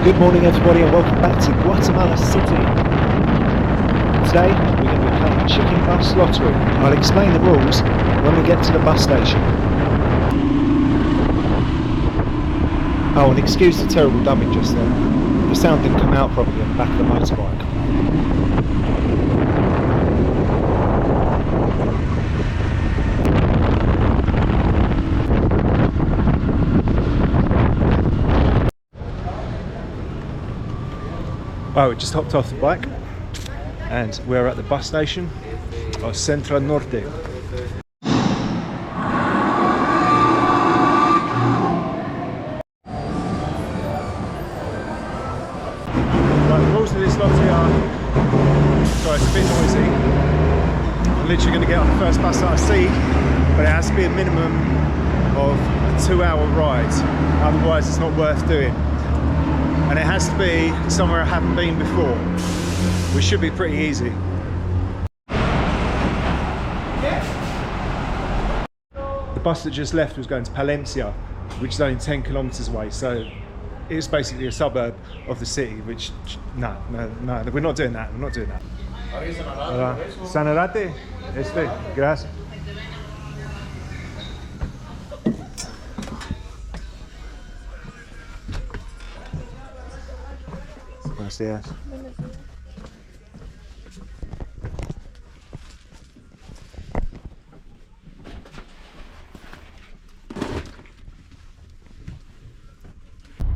Good morning everybody and welcome back to Guatemala City. Today we're going to be playing Chicken Bus Lottery. I'll explain the rules when we get to the bus station. Oh, and excuse the terrible dubbing just then. The sound didn't come out properly on the back of the motorbike. Oh, we just hopped off the bike and we're at the bus station of Centra Norte. Right, the rules of this lottery are, sorry, it's a bit noisy. I'm literally going to get on the first bus that I see, but it has to be a minimum of a 2-hour ride, otherwise it's not worth doing. And it has to be somewhere I haven't been before, which should be pretty easy. The bus that just left was going to Palencia, which is only 10 kilometers away, so it's basically a suburb of the city, which, no, we're not doing that, Hola. Sanarate, gracias. Buenos días.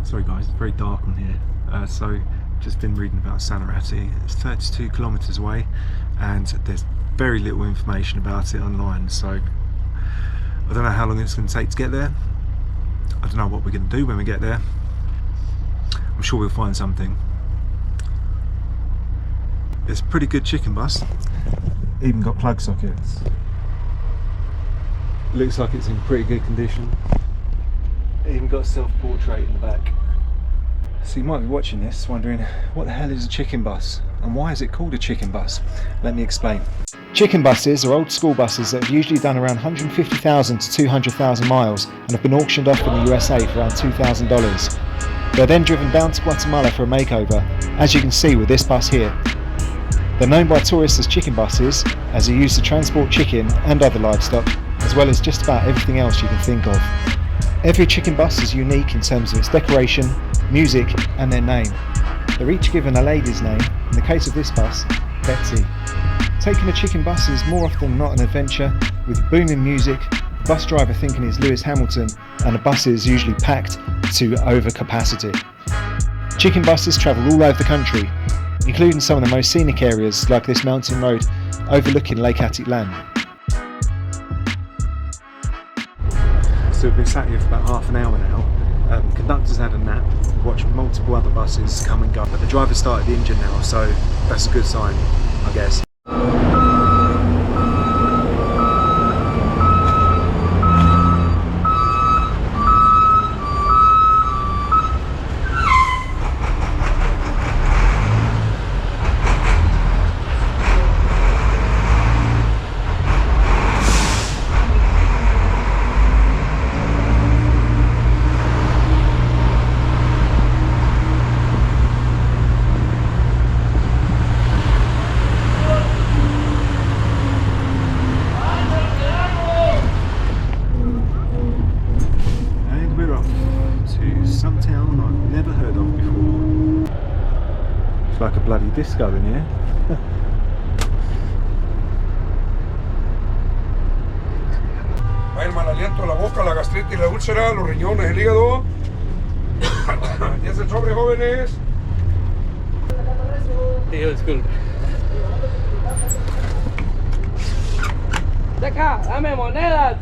Sorry guys, it's very dark on here. So just been reading about Sanarate. It's 32 kilometers away and there's very little information about it online, so I don't know how long it's going to take to get there. I don't know what we're going to do when we get there. I'm sure we'll find something. It's a pretty good chicken bus, even got plug sockets. Looks like it's in pretty good condition. Even got a self-portrait in the back. So you might be watching this wondering, what the hell is a chicken bus? And why is it called a chicken bus? Let me explain. Chicken buses are old school buses that have usually done around 150,000 to 200,000 miles and have been auctioned off in the USA for around $2,000. They're then driven down to Guatemala for a makeover, as you can see with this bus here. They're known by tourists as chicken buses, as they're used to transport chicken and other livestock, as well as just about everything else you can think of. Every chicken bus is unique in terms of its decoration, music and their name. They're each given a lady's name, in the case of this bus, Betsy. Taking a chicken bus is more often than not an adventure, with booming music, the bus driver thinking he's Lewis Hamilton, and the bus is usually packed to over capacity. Chicken buses travel all over the country, including some of the most scenic areas like this mountain road overlooking Lake Atitlan. So we've been sat here for about half an hour now. The conductor's had a nap, we've watched multiple other buses come and go, but the driver started the engine now, so that's a good sign, I guess. Like a bloody disco in here. Hay el mal aliento, la boca, la gastritis, la úlcera, los riñones, el hígado. ¿Ya se sobre, jóvenes? Tío, disculpe. Deja, dame monedas.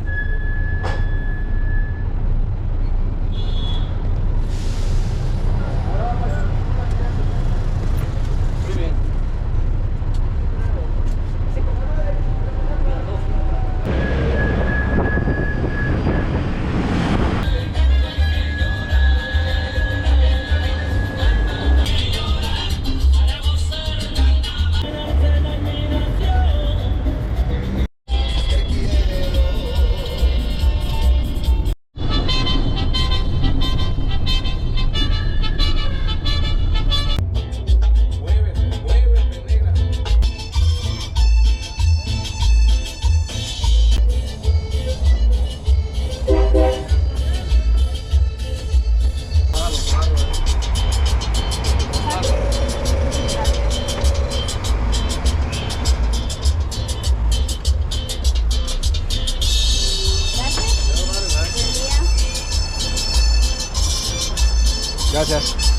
Gracias.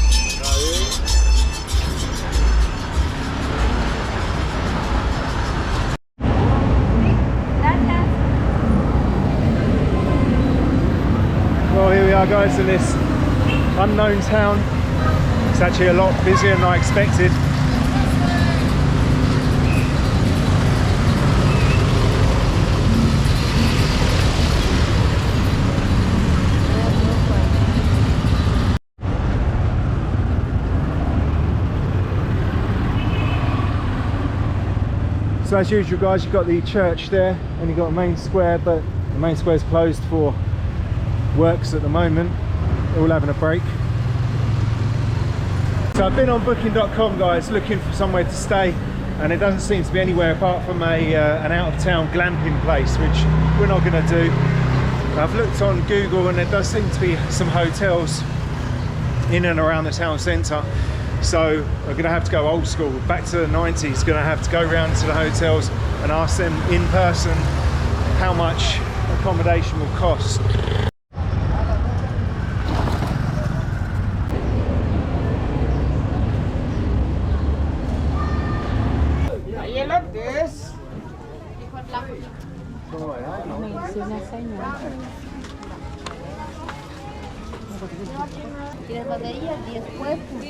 Well, here we are, guys, in this unknown town. It's actually a lot busier than I expected. So as usual, guys, you've got the church there and you've got a main square, but the main square is closed for works at the moment. They're all having a break. So I've been on booking.com, guys, looking for somewhere to stay, and it doesn't seem to be anywhere apart from an out-of-town glamping place, which we're not going to do. I've looked on Google and there does seem to be some hotels in and around the town centre. So we're going to have to go old school, back to the 90s, going to have to go round to the hotels and ask them in person how much accommodation will cost. You love this? ¿Tienes batería? 10 puestos.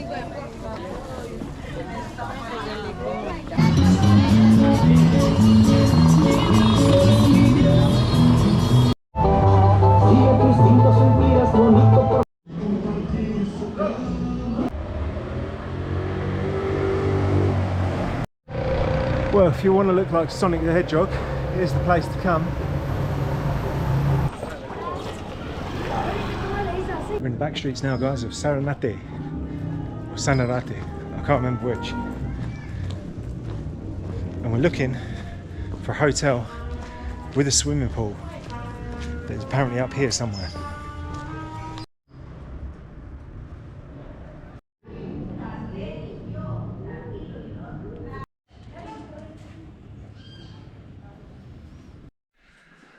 Well, if you want to look like Sonic the Hedgehog, here's the place to come. We're in the back streets now, guys, of Sanarate, or Sanarate, I can't remember which. And we're looking for a hotel with a swimming pool that is apparently up here somewhere.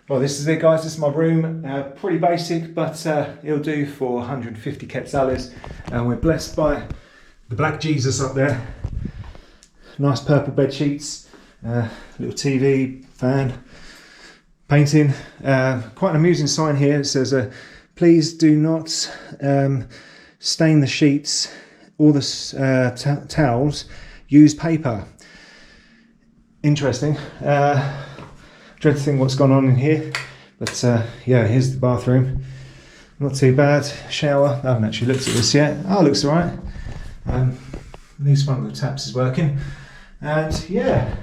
Well, this is it, guys. This is my room. Pretty basic, but it'll do for 150 quetzales. And we're blessed by the Black Jesus up there. Nice purple bed sheets, little TV, fan, painting. Quite an amusing sign here. It says, "Please do not stain the sheets or the towels. Use paper." Interesting. Dread to think what's gone on in here, but yeah, here's the bathroom. Not too bad. Shower. I haven't actually looked at this yet. Oh, it looks alright. At least one of the taps is working, and yeah.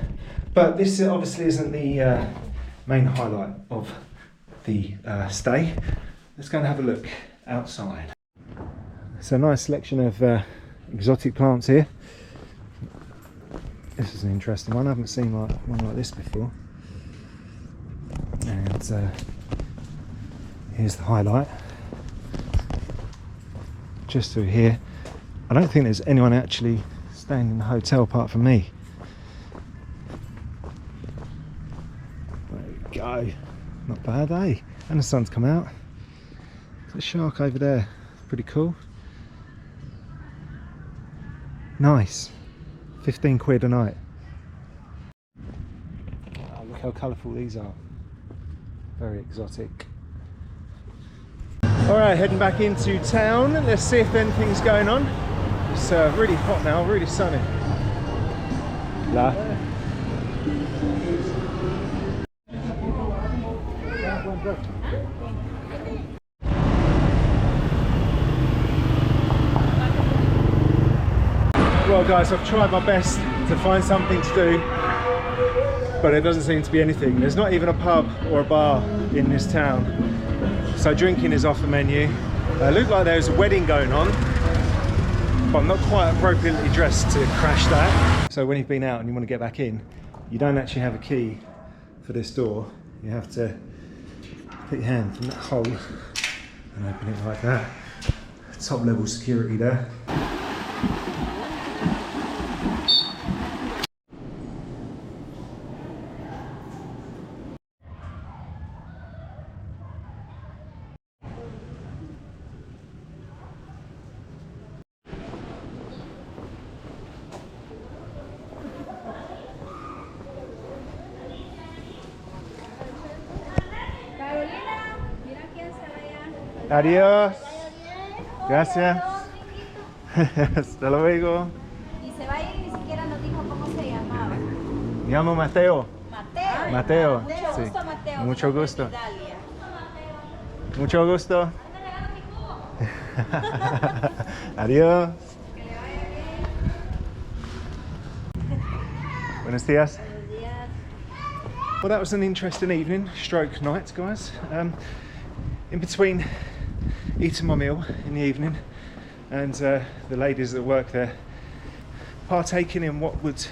But this obviously isn't the main highlight of the stay. Let's go and have a look outside. It's a nice selection of exotic plants here. This is an interesting one. I haven't seen one like this before. And here's the highlight. Just through here. I don't think there's anyone actually staying in the hotel apart from me. There we go. Not bad, eh? And the sun's come out. There's a shark over there. Pretty cool. Nice. 15 quid a night. Oh, look how colourful these are. Very exotic. Alright, heading back into town. Let's see if anything's going on. It's really hot now, really sunny. La. Well guys, I've tried my best to find something to do, but it doesn't seem to be anything. There's not even a pub or a bar in this town, so drinking is off the menu. Looked like there was a wedding going on, but I'm not quite appropriately dressed to crash that. So when you've been out and you want to get back in, you don't actually have a key for this door. You have to put your hand in that hole and open it like that. Top level security there. Adiós. Gracias. Hasta luego. Y se va a ir y ni siquiera nos dijo cómo se llamaba. Me llamo Mateo. Mateo. Mateo. Mucho Sí. gusto, Mateo. Mucho gusto. Italia. Mucho gusto. Adiós. Buenos dias. Well, that was an interesting evening, stroke night, guys. In between eating my meal in the evening and the ladies that work there partaking in what would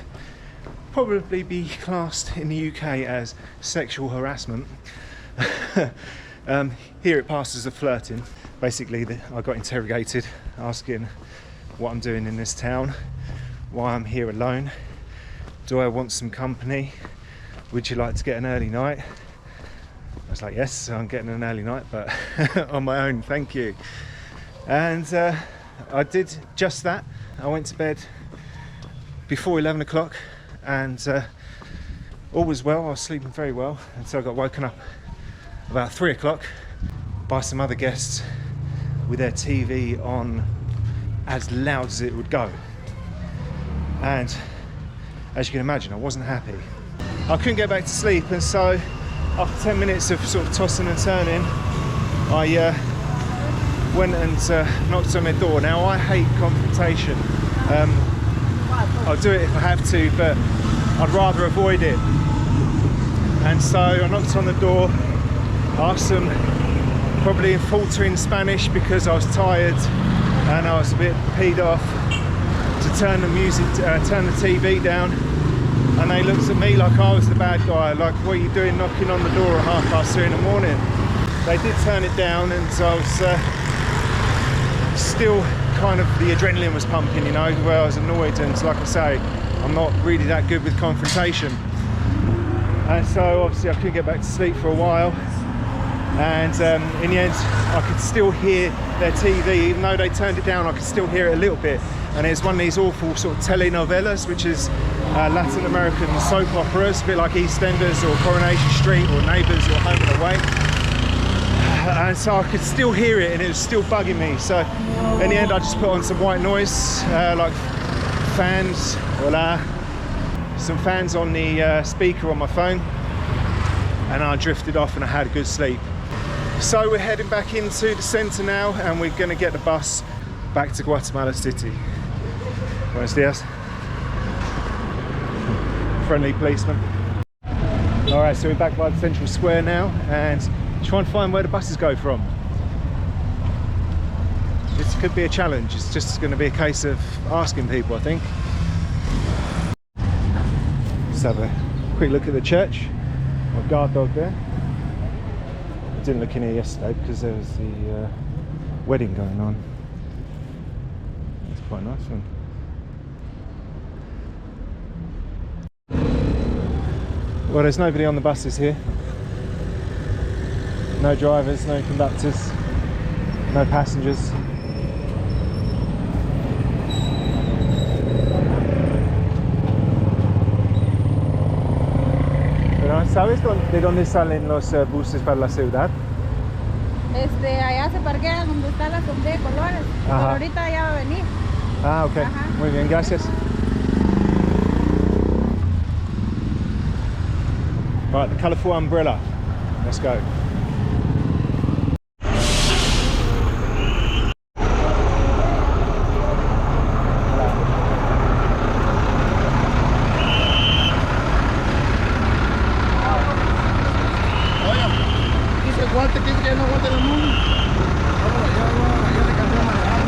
probably be classed in the UK as sexual harassment. Here it passes as flirting. Basically, I got interrogated, asking what I'm doing in this town, why I'm here alone, do I want some company, would you like to get an early night? I was like, yes, I'm getting an early night, but on my own, thank you. And I did just that. I went to bed before 11 o'clock and all was well. I was sleeping very well until I got woken up about 3 o'clock by some other guests with their TV on as loud as it would go. And as you can imagine, I wasn't happy. I couldn't get back to sleep, and so after 10 minutes of sort of tossing and turning, I went and knocked on their door. Now, I hate confrontation. I'll do it if I have to, but I'd rather avoid it. And so I knocked on the door, asked them, probably in faltering Spanish because I was tired and I was a bit peed off, to turn the music, turn the TV down. And they looked at me like I was the bad guy, like, what are you doing knocking on the door at 3:30 in the morning? They did turn it down, and so I was still kind of, the adrenaline was pumping, you know, where I was annoyed, and like I say, I'm not really that good with confrontation. And so obviously I couldn't get back to sleep for a while, and in the end I could still hear their TV, even though they turned it down, I could still hear it a little bit. And it's one of these awful sort of telenovelas, which is Latin American soap operas, a bit like EastEnders or Coronation Street or Neighbours or Home and Away. And so I could still hear it, and it was still bugging me. So in the end I just put on some white noise, like fans, voila, some fans on the speaker on my phone, and I drifted off and I had a good sleep. So we're heading back into the centre now, and we're going to get the bus back to Guatemala City. Buenos dias. Friendly policeman. Alright, so we're back by the central square now and trying to find where the buses go from. This could be a challenge. It's just going to be a case of asking people, I think. Let's have a quick look at the church. My guard dog there. I didn't look in here yesterday because there was the wedding going on. It's quite a nice one. Well, there's nobody on the buses here. No drivers, no conductors, no passengers. Pero, ¿sabes de dónde salen los buses para la ciudad? Allá se parquea donde está la sombrilla de colores. Pero ahorita ya va a venir. Ah, ok. Ajá. Muy bien, gracias. Right, the colourful umbrella. Let's go. Dice Walter que ya no aguanta el mundo. Ya se cansó de manejar.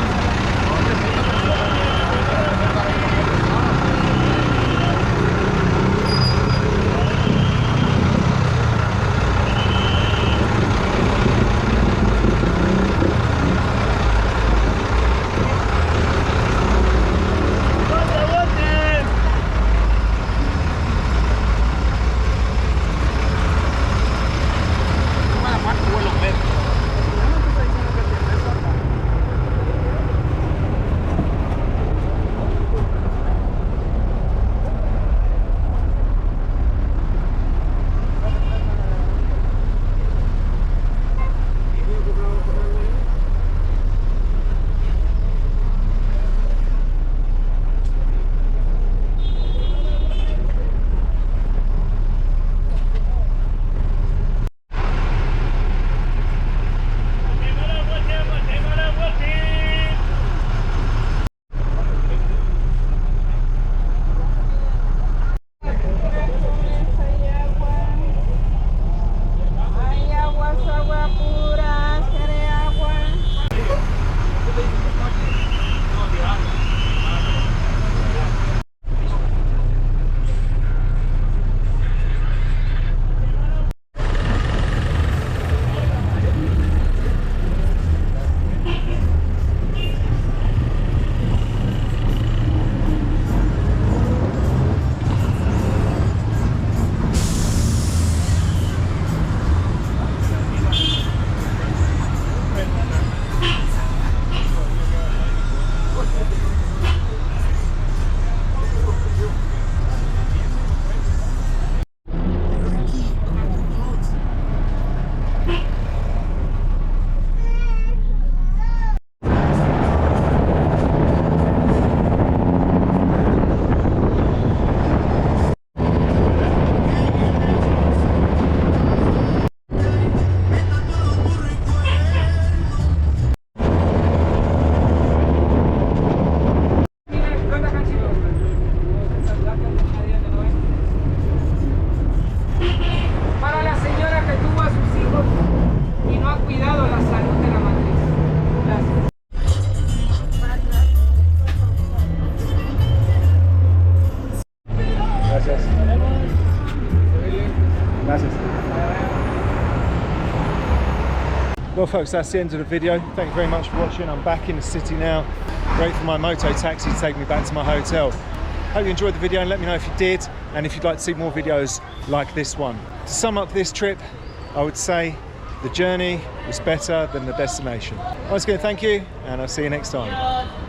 Well folks, that's the end of the video. Thank you very much for watching. I'm back in the city now, waiting for my moto taxi to take me back to my hotel. Hope you enjoyed the video and let me know if you did, and if you'd like to see more videos like this one. To sum up this trip, I would say the journey was better than the destination. Once again, thank you, and I'll see you next time.